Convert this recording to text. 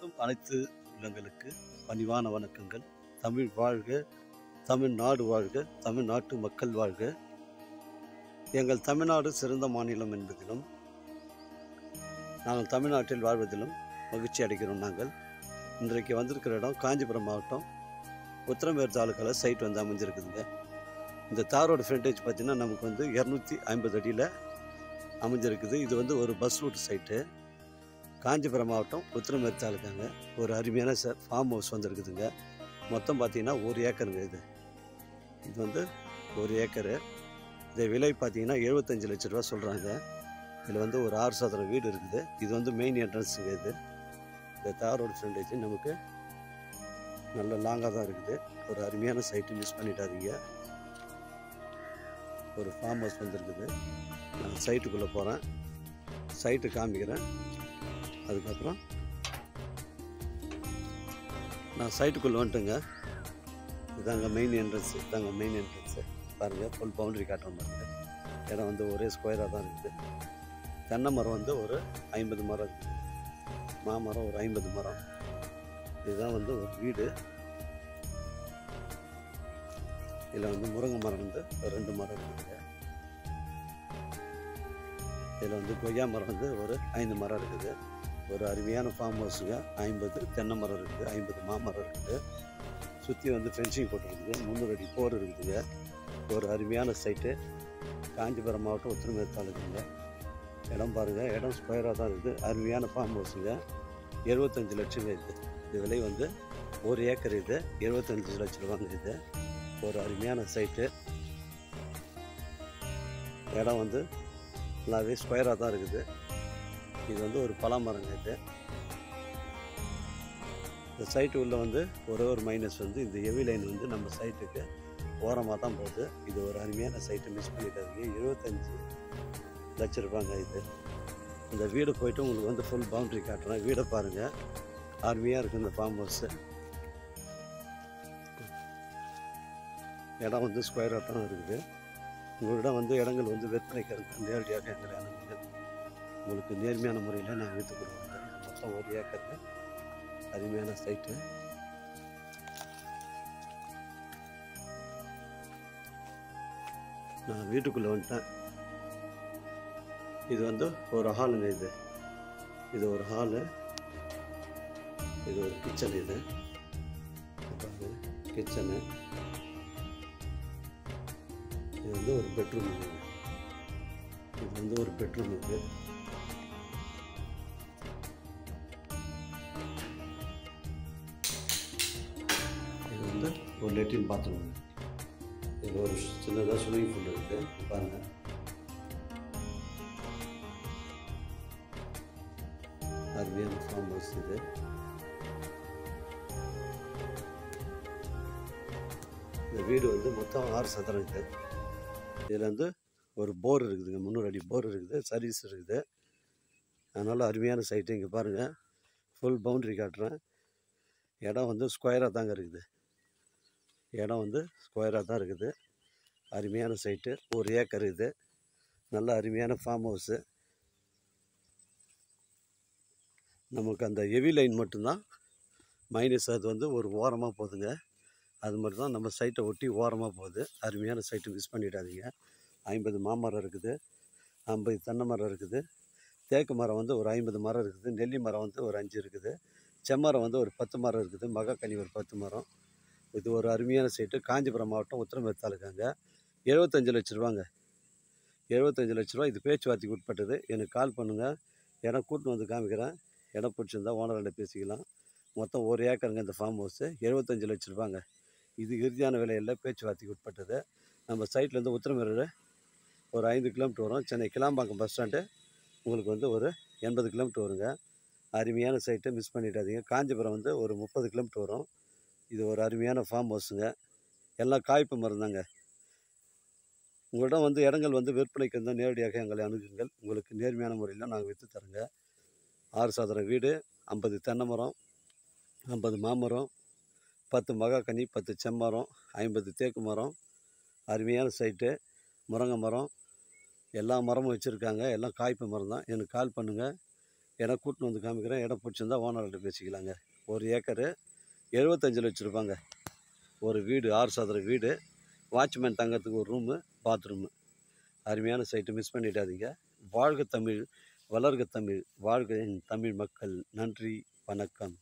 வாழ்த்தும் அனைத்து உள்ளங்களுக்கு பணிவான வணக்கங்கள். தமிழ் வாழ்க, தமிழ்நாடு வாழ்க, தமிழ்நாட்டு மக்கள் வாழ்க. எங்கள் தமிழ்நாடு சிறந்த மாநிலம் என்பதிலும் நாங்கள் தமிழ்நாட்டில் வாழ்வதிலும் மகிழ்ச்சி அடைகிறோம். நாங்கள் இன்றைக்கு வந்திருக்கிற இடம் காஞ்சிபுரம் மாவட்டம் உத்திரமேர் தாலுக்காவில் சைட் வந்து அமைஞ்சிருக்குதுங்க. இந்த தாரோட ஃப்ரண்டேஜ் பார்த்திங்கன்னா நமக்கு வந்து 250 அடியில் அமைஞ்சிருக்குது. இது வந்து ஒரு பஸ் ரூட் சைட்டு. காஞ்சிபுரம் மாவட்டம் உத்திரமேர் தாலுக்காங்க. ஒரு அருமையான ஃபார்ம் ஹவுஸ் வந்துருக்குதுங்க. மொத்தம் பார்த்திங்கன்னா 1 ஏக்கருங்க. இது வந்து 1 ஏக்கரு. இந்த விலை பார்த்திங்கன்னா 75 லட்ச ரூபா சொல்கிறாங்க. இதில் வந்து ஒரு 6 சதுரம் வீடு இருக்குது. இது வந்து மெயின் என்ட்ரன்ஸுங்க. இந்த தாரோட ஃப்ரண்டேஜ் நமக்கு நல்ல லாங்காக தான் இருக்குது. ஒரு அருமையான சைட்டு, மிஸ் பண்ணிட்டாதீங்க. ஒரு ஃபார்ம் ஹவுஸ் வந்துருக்குது. நான் சைட்டுக்குள்ளே போகிறேன், சைட்டு காமிக்கிறேன். அதுக்கப்புறம் நான் சைட்டுக்குள்ளே வந்துட்டுங்க. இதாங்க மெயின் என்ட்ரன்ஸு. பாருங்கள், ஃபுல் பவுண்டரி காட்டுற பாருங்கள். இடம் வந்து ஒரே ஸ்கொயராக தான் இருக்குது. தென்னை மரம் வந்து ஒரு 50 மரம் இருக்குது. மாமரம் ஒரு 50 மரம். இதுதான் வந்து ஒரு வீடு. இதில் வந்து முருங்கை மரம் வந்து ஒரு 2 மரம் இருக்குதுங்க. இதில் வந்து கொய்யா மரம் வந்து ஒரு 5 மரம் இருக்குது. ஒரு அருமையான ஃபார்ம் ஹவுஸுங்க. 50 தென்னை மரம் இருக்குது, 50 மாமரம் இருக்குது. சுற்றி வந்து ஃபென்சிங் போட்டுருக்குது. 300 அடி போர் இருக்குதுங்க. ஒரு அருமையான சைட்டு. காஞ்சிபுரம் மாவட்டம் உத்திரமேர் தாலுக்குங்க. இடம் பாருங்கள், இடம் ஸ்கொயராக தான் இருக்குது. அருமையான ஃபார்ம் ஹவுஸுங்க. 75 லட்சங்க. இது விலை வந்து 1 ஏக்கர். 75 லட்ச ரூபாங்க. ஒரு அருமையான சைட்டு. இடம் வந்து நல்லாவே ஸ்கொயராக தான் இருக்குது. இது வந்து ஒரு பலாமரங்க. இந்த சைட்டு உள்ள வந்து ஒரு மைனஸ் வந்து இந்த ஹெவி லைன் வந்து நம்ம சைட்டுக்கு ஓரமாக தான் போகுது. இது ஒரு அருமையான சைட்டு, மிஸ் பண்ணிட்டாதீங்க. 75 லட்ச ரூபாங்க. இந்த வீடு போயிட்டு உங்களுக்கு வந்து ஃபுல் பவுண்ட்ரி காட்டுறேன். வீடை பாருங்கள், அருமையாக இருக்குது இந்த ஃபார்ம் ஹவுஸு. இடம் வந்து ஸ்கொயராக தான் இருக்குது. உங்களிடம் வந்து இடங்கள் வந்து விற்பனைக்கு நேரடியாக எங்களை அனுப்புங்கள். உங்களுக்கு நேர்மையான முறையில் நாங்கள் விற்று கொடுவோங்க. மொத்தம் 1 ஏக்கருக்கு அருமையான சைட்டு. நான் வீட்டுக்குள்ளே வந்துட்டேன். இது வந்து ஒரு ஹாலுங்க. இது ஒரு ஹாலு. இது ஒரு கிச்சன். இது கிச்சனு. இது வந்து ஒரு பெட்ரூம். இது வந்து ஒரு பெட்ரூம். இது வந்து ஒரு லெட்டின் பாத்ரூம். இது ஒரு சின்னதாக ஸ்விம்மிங் பூல் இருக்குது. பாருங்கள், அருமையான ஃபார்ம் ஹவுஸ். இந்த வீடு வந்து மொத்தம் 6 சதுரம். இதில் வந்து ஒரு போர் இருக்குதுங்க. 300 அடி போர் இருக்குது, சர்வீஸ் இருக்குது. அதனால் அருமையான சைட்டு. இங்கே பாருங்கள், ஃபுல் பவுண்ட்ரி காட்டுறேன். இடம் வந்து ஸ்கொயராக தாங்க இருக்குது. அருமையான சைட்டு. 1 ஏக்கர். நல்ல அருமையான ஃபார்ம் ஹவுஸு. நமக்கு அந்த ஹெவி லைன் மட்டும்தான் மைனஸ். அது வந்து ஒரு ஓரமாக போகுதுங்க. அது மட்டும் தான் நம்ம சைட்டை ஒட்டி ஓரமாக போகுது. அருமையான சைட்டு, மிஸ் பண்ணிடாதீங்க. 50 மாமரம் இருக்குது, 50 தென்னை மரம் இருக்குது. தேக்கு மரம் வந்து ஒரு 50 மரம் இருக்குது. நெல்லி மரம் வந்து ஒரு 5 இருக்குது. செம்மரம் வந்து ஒரு 10 மரம் இருக்குது. மகாக்கனி ஒரு 10 மரம். இது ஒரு அருமையான சைட்டு. காஞ்சிபுரம் மாவட்டம் உத்திரமேர் தாலுக்காங்க. 75 லட்ச ரூபாங்க. 75 லட்ச ரூபா. இது பேச்சுவார்த்தைக்கு உட்பட்டது. எனக்கு கால் பண்ணுங்கள். இடம் கூட்டின்னு வந்து காமிக்கிறேன். இடம் பிடிச்சிருந்தா ஓனர்கிட்ட பேசிக்கலாம். மொத்தம் 1 ஏக்கருங்க இந்த ஃபார்ம் ஹவுஸு. 75 லட்ச ரூபாங்க. இது இறுதியான விலையில் பேச்சுவார்த்தைக்கு உட்பட்டது. நம்ம சைட்லேருந்து உத்திரமேர் ஒரு 5 கிலோமீட்டர் வரும். சென்னை கிளாம்பாக்கம் பஸ் ஸ்டாண்டு உங்களுக்கு வந்து ஒரு 80 கிலோமீட்டர் வருங்க. அருமையான சைட்டை, மிஸ் பண்ணிடாதீங்க. காஞ்சிபுரம் வந்து ஒரு 30 கிலோமீட்டர் வரும். இது ஒரு அருமையான ஃபார்ம் ஹவுஸுங்க. எல்லாம் காய்ப்பு மரம் தாங்க. உங்களிடம் வந்து இடங்கள் வந்து விற்பனைக்கு இருந்தால் நேரடியாக எங்களை அணுகுங்கள். உங்களுக்கு நேர்மையான முறையில் நாங்கள் விற்று தரோங்க. 6 சதுரம் வீடு, 50 தென்னை மரம், 50 மாமரம், 10 மகாக்கனி, 10 செம்மரம், 50 தேக்கு மரம். அருமையான சைட்டு. முருங்கை மரம், எல்லா மரமும் வச்சுருக்காங்க. எல்லாம் காய்ப்பு மரம் தான். எனக்கு கால் பண்ணுங்கள். இடம் கூட்டின்னு வந்து காமிக்கிறேன். இடம் பிடிச்சிருந்தா ஓனர்கிட்ட பேசிக்கலாங்க. 1 ஏக்கரு 75 லட்சம் ரூபாங்க. ஒரு வீடு 6 சதுர வீடு, வாட்ச்மேன் தங்கறதுக்கு ஒரு ரூமு, பாத்ரூமு. அருமையான சைட்டு, மிஸ் பண்ணிடாதீங்க. வாழ்க தமிழ், வளர்க தமிழ், வாழ்க என் தமிழ் மக்கள். நன்றி, வணக்கம்.